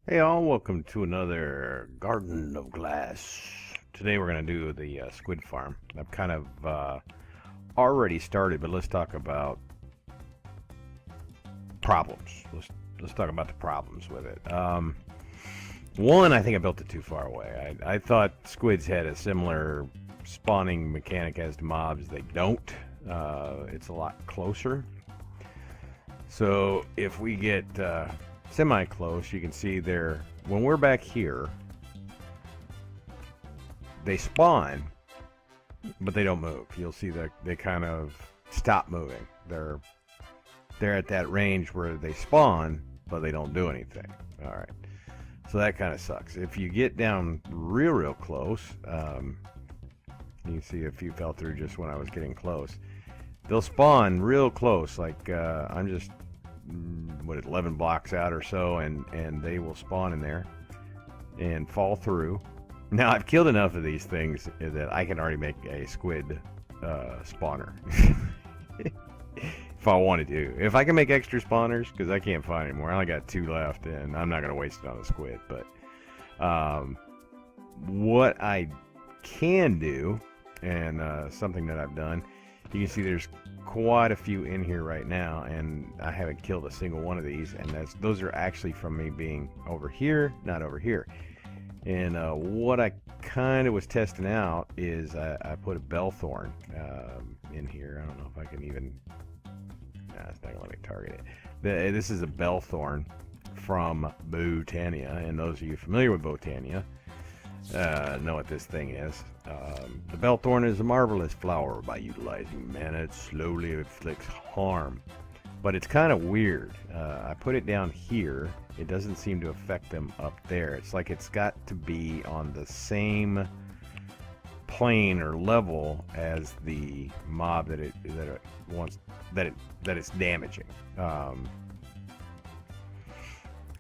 Hey all, welcome to another Garden of Glass. Today we're going to do the squid farm. I've kind of already started, but let's talk about problems. Let's talk about the problems with it. One, I think I built it too far away. I thought squids had a similar spawning mechanic as the mobs. They don't. It's a lot closer. So if we get semi-close, you can see there, when we're back here, they spawn, but they don't move. You'll see that they kind of stop moving. They're at that range where they spawn, but they don't do anything. All right, so that kind of sucks. If you get down real close, you can see a few fell through just when I was getting close. They'll spawn real close, like I'm just 11 blocks out or so, and they will spawn in there and fall through. Now I've killed enough of these things that I can already make a squid spawner if I wanted to. If I can make extra spawners, because I can't find any more. I only got 2 left, and I'm not going to waste it on a squid. But what I can do, and something that I've done, you can see there's quite a few in here right now, and I haven't killed a single one of these, and those are actually from me being over here, not over here. And what I kind of was testing out is I put a bellthorn in here. I don't know if I can even... Nah, it's not going to let me target it. This is a bellthorn from Botania, and those of you familiar with Botania know what this thing is. The bellthorn is a marvelous flower. By utilizing mana, it slowly inflicts harm. But it's kind of weird. I put it down here. It doesn't seem to affect them up there. It's like it's got to be on the same plane or level as the mob that it's damaging.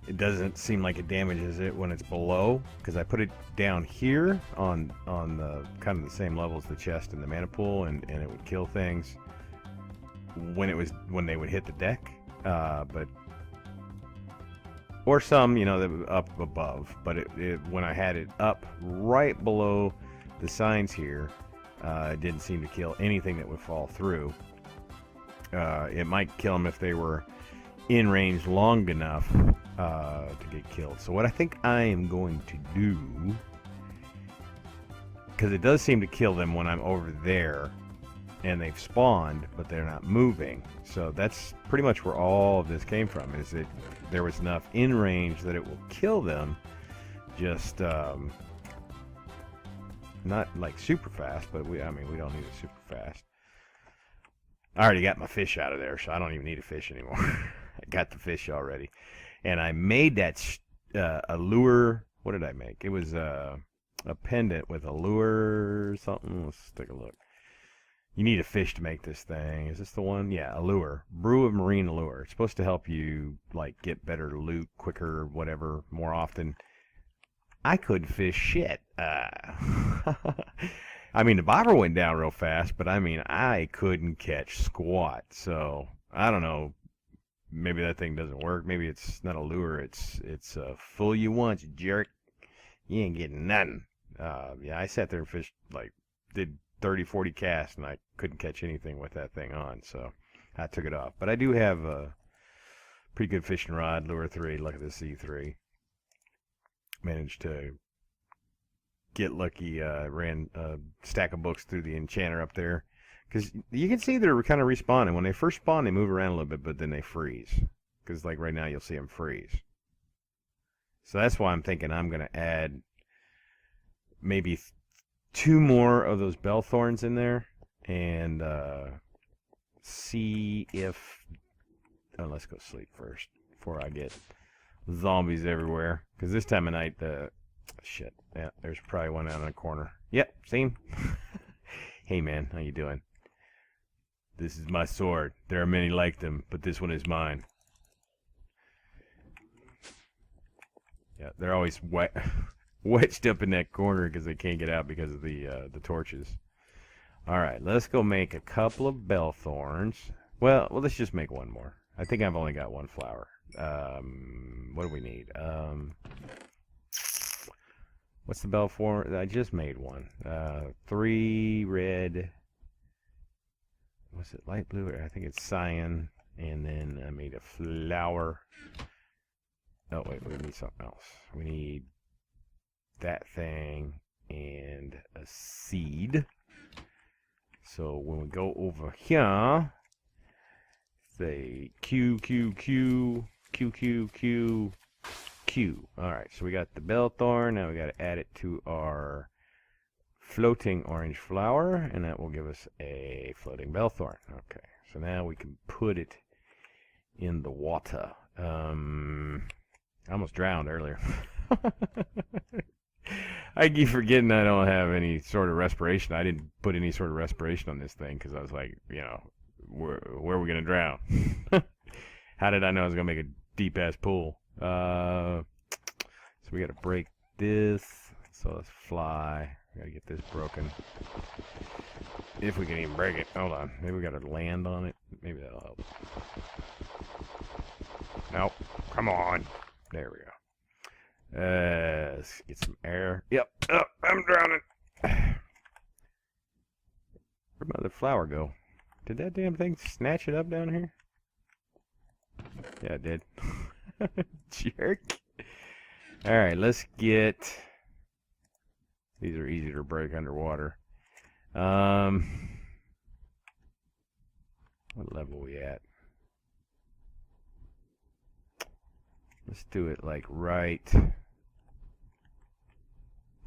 It doesn't seem like it damages it when it's below, because I put it down here on the kind of the same level as the chest and the mana pool, and it would kill things when they would hit the deck, but or some, you know, that were up above. But when I had it up right below the signs here, it didn't seem to kill anything that would fall through. It might kill them if they were in range long enough to get killed. So what I think I am going to do, because it does seem to kill them when I'm over there and they've spawned, but they're not moving. So that's pretty much where all of this came from, is that there was enough in range that it will kill them, just not like super fast, but I mean, we don't need it super fast. I already got my fish out of there, so I don't even need a fish anymore. I got the fish already. And I made that a lure. What did I make? It was a pendant with a lure or something. Let's take a look. You need a fish to make this thing. Is this the one? Yeah, a lure. Brew of marine lure. It's supposed to help you like get better loot quicker, whatever, more often. I couldn't fish shit. I mean, the bobber went down real fast, but I mean, I couldn't catch squat. So I don't know. Maybe that thing doesn't work. Maybe it's not a lure. It's fool you once, jerk. You ain't getting nothing. Yeah, I sat there and fished, like, did 30, 40 casts, and I couldn't catch anything with that thing on. So I took it off. But I do have a pretty good fishing rod, lure 3. Look at the C3. Managed to get lucky. Ran a stack of books through the enchanter up there. Because you can see they're kind of respawning. When they first spawn, they move around a little bit, but then they freeze. Because like right now, you'll see them freeze. So that's why I'm thinking I'm going to add maybe 2 more of those bellthorns in there. And see if... Oh, let's go sleep first before I get zombies everywhere. Because this time of night, shit. Yeah, there's probably one out in the corner. Yep, see him? Hey man, how you doing? This is my sword. There are many like them, but this one is mine. Yeah, they're always wedged up in that corner because they can't get out because of the torches. All right, let's go make a couple of bellthorns. Well, let's just make one more. I think I've only got 1 flower. What do we need? What's the bell for? I just made one. 3 red. Was it light blue? I think it's cyan. And then I made a flower. Oh, wait, we need something else. We need that thing and a seed. So when we go over here, say Q, Q, Q, Q, Q, Q, Q. Alright, so we got the bellthorn. Now we got to add it to our floating orange flower, and that will give us a floating bellthorn. Okay, so now we can put it in the water. I almost drowned earlier. I keep forgetting I don't have any sort of respiration. I didn't put any sort of respiration on this thing because I was like, you know, where are we going to drown? How did I know I was going to make a deep-ass pool? So we got to break this. So let's fly. We got to get this broken. If we can even break it. Hold on. Maybe we got to land on it. Maybe that'll help. Nope. Come on. There we go. Let's get some air. Yep. Oh, I'm drowning. Where'd my other flower go? Did that damn thing snatch it up down here? Yeah, it did. Jerk. Alright, let's get... These are easy to break underwater. What level are we at? Let's do it like right... I'm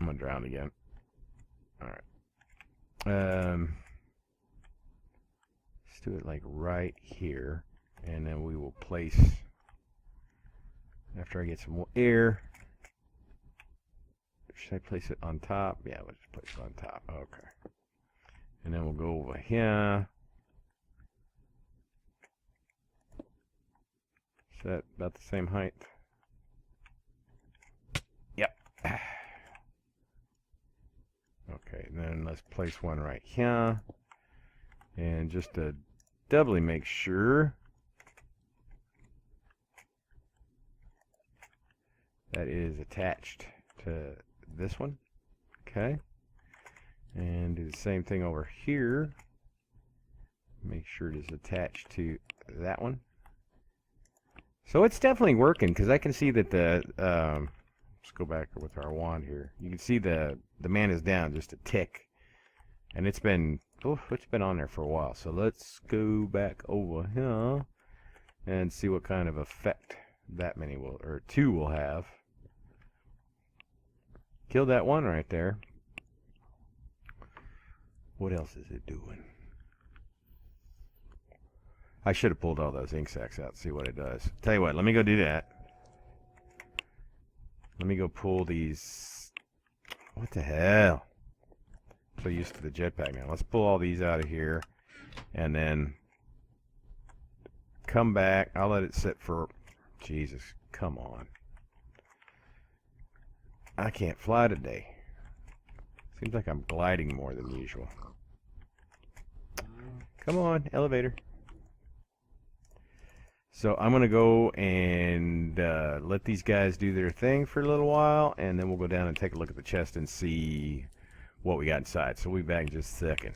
gonna drown again. Alright. Let's do it like right here. And then we will place... After I get some more air... Should I place it on top? Yeah, let's just place it on top. Okay. And then we'll go over here. Is that about the same height? Yep. Okay, then let's place one right here. And just to doubly make sure that it is attached to this one. Okay. And do the same thing over here. Make sure it is attached to that one. So it's definitely working because I can see that the let's go back with our wand here. You can see the man is down just a tick, and it's been on there for a while. So let's go back over here and see what kind of effect that many will, or 2 will have. Killed that one right there. What else is it doing? I should have pulled all those ink sacs out to see what it does. Tell you what, let me go do that. Let me go pull these. What the hell? I'm so used to the jetpack now. Let's pull all these out of here. And then come back. I'll let it sit for... Jesus, come on. I can't fly today. Seems like I'm gliding more than usual. Come on, elevator. So I'm going to go and let these guys do their thing for a little while, and then we'll go down and take a look at the chest and see what we got inside. So we'll be back in just a second.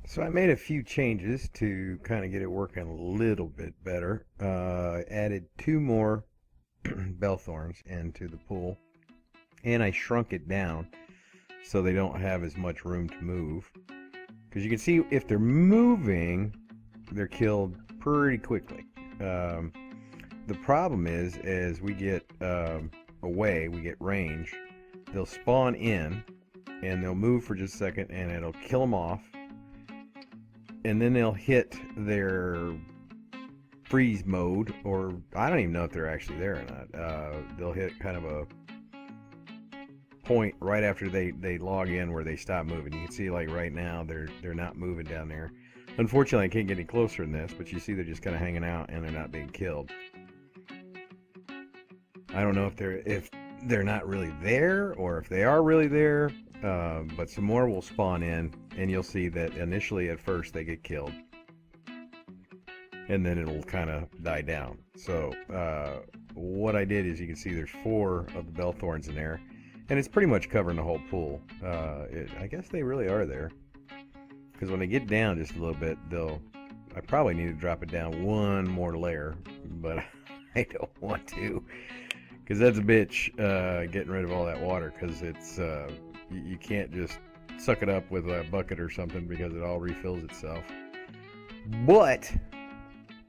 So I made a few changes to kind of get it working a little bit better. Added 2 more bellthorns into the pool, and I shrunk it down so they don't have as much room to move. Because you can see if they're moving, they're killed pretty quickly. The problem is, as we get away, we get range, they'll spawn in, and they'll move for just a second, and it'll kill them off. And then they'll hit their freeze mode, or I don't even know if they're actually there or not. They'll hit kind of a point right after they log in where they stop moving. You can see like right now they're not moving down there. Unfortunately, I can't get any closer than this, but you see they're just kind of hanging out and they're not being killed. I don't know if they're not really there or if they are really there, but some more will spawn in, and you'll see that initially at first they get killed, and then it'll kind of die down. So what I did is, you can see there's 4 of the bellthorns in there, And it's pretty much covering the whole pool. I guess they really are there. Because when they get down just a little bit, I probably need to drop it down one more layer, but I don't want to. Because that's a bitch, getting rid of all that water, because it's, you can't just suck it up with a bucket or something because it all refills itself. But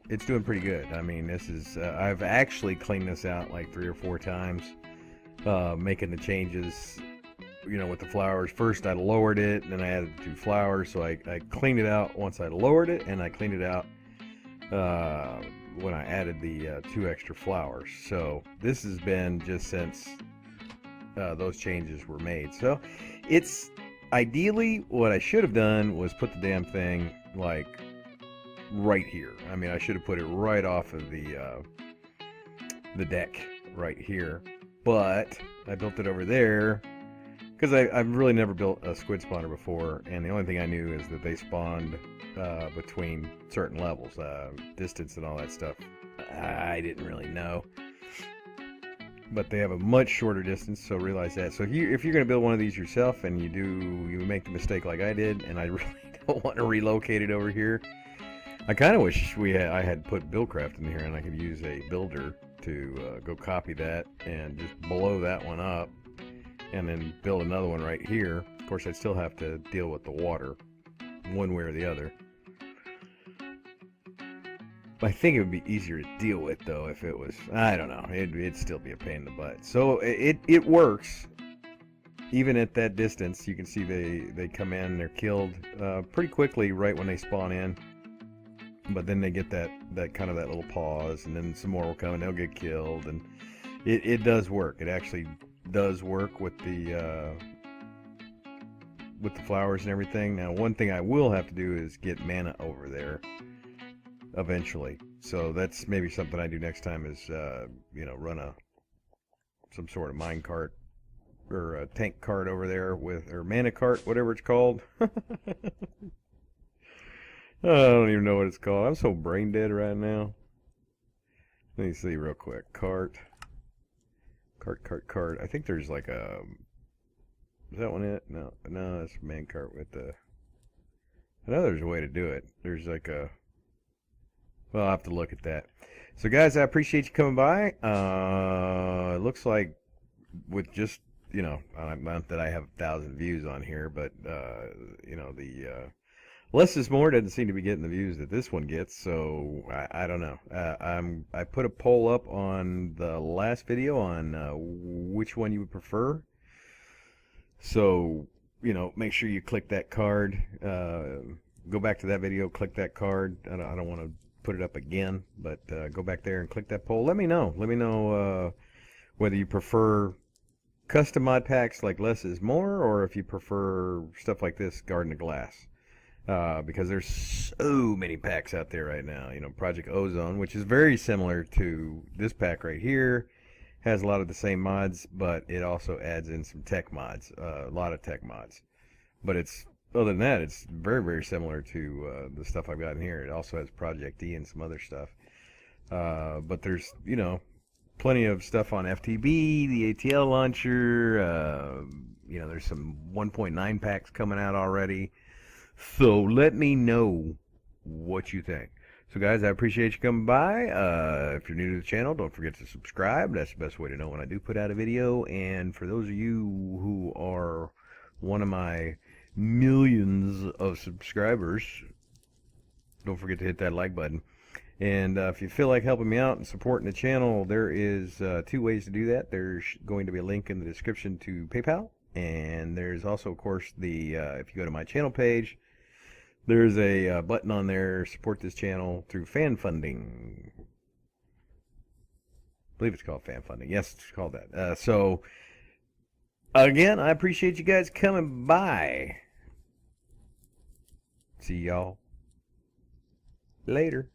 it's doing pretty good. I mean, this is, I've actually cleaned this out like 3 or 4 times, making the changes, you know, with the flowers. First I lowered it, and then I added 2 flowers, so I cleaned it out once I lowered it, and I cleaned it out when I added the 2 extra flowers. So this has been just since those changes were made. So it's ideally what I should have done was put the damn thing like right here. I mean, I should have put it right off of the deck right here, but I built it over there because I've really never built a squid spawner before, and the only thing I knew is that they spawned between certain levels, distance and all that stuff. I didn't really know, but they have a much shorter distance, so realize that. So if you're going to build one of these yourself and you make the mistake like I did, and I really don't want to relocate it over here, I kind of wish I had put Buildcraft in here and I could use a builder to go copy that and just blow that one up and then build another one right here. Of course, I'd still have to deal with the water one way or the other. I think it would be easier to deal with, though, if it was, I don't know, it'd still be a pain in the butt. So it works. Even at that distance, you can see they come in, they're killed pretty quickly right when they spawn in. But then they get that kind of that little pause, and then some more will come and they'll get killed. And it does work. It actually does work with the flowers and everything. Now, one thing I will have to do is get mana over there eventually. So that's maybe something I do next time is, you know, run some sort of mine cart or a tank cart over there or mana cart, whatever it's called. I don't even know what it's called. I'm so brain dead right now. Let me see real quick. Cart. I think there's like a... Is that one it? No, that's a man cart with the... I know there's a way to do it. There's like a... Well, I'll have to look at that. So guys, I appreciate you coming by. It looks like with just, you know, not that I have 1,000 views on here, but, you know, the... Less is more doesn't seem to be getting the views that this one gets, so I don't know. I put a poll up on the last video on which one you would prefer. So, you know, make sure you click that card. Go back to that video, click that card. I don't want to put it up again, but go back there and click that poll. Let me know. Let me know whether you prefer custom mod packs like Less is More, or if you prefer stuff like this, Garden of Glass. Because there's so many packs out there right now. You know, Project Ozone, which is very similar to this pack right here, has a lot of the same mods, but it also adds in some tech mods, a lot of tech mods. But it's, other than that, it's very, very similar to the stuff I've got in here. It also has Project D and some other stuff. But there's, you know, plenty of stuff on FTB, the ATL launcher. You know, there's some 1.9 packs coming out already. So let me know what you think. So guys, I appreciate you coming by. If you're new to the channel, don't forget to subscribe. That's the best way to know when I do put out a video. And for those of you who are one of my millions of subscribers, don't forget to hit that like button. And if you feel like helping me out and supporting the channel, there is 2 ways to do that. There's going to be a link in the description to PayPal. And there's also, of course, the if you go to my channel page, there's a button on there, support this channel through fan funding. I believe it's called fan funding. Yes, it's called that. So, again, I appreciate you guys coming by. See y'all later.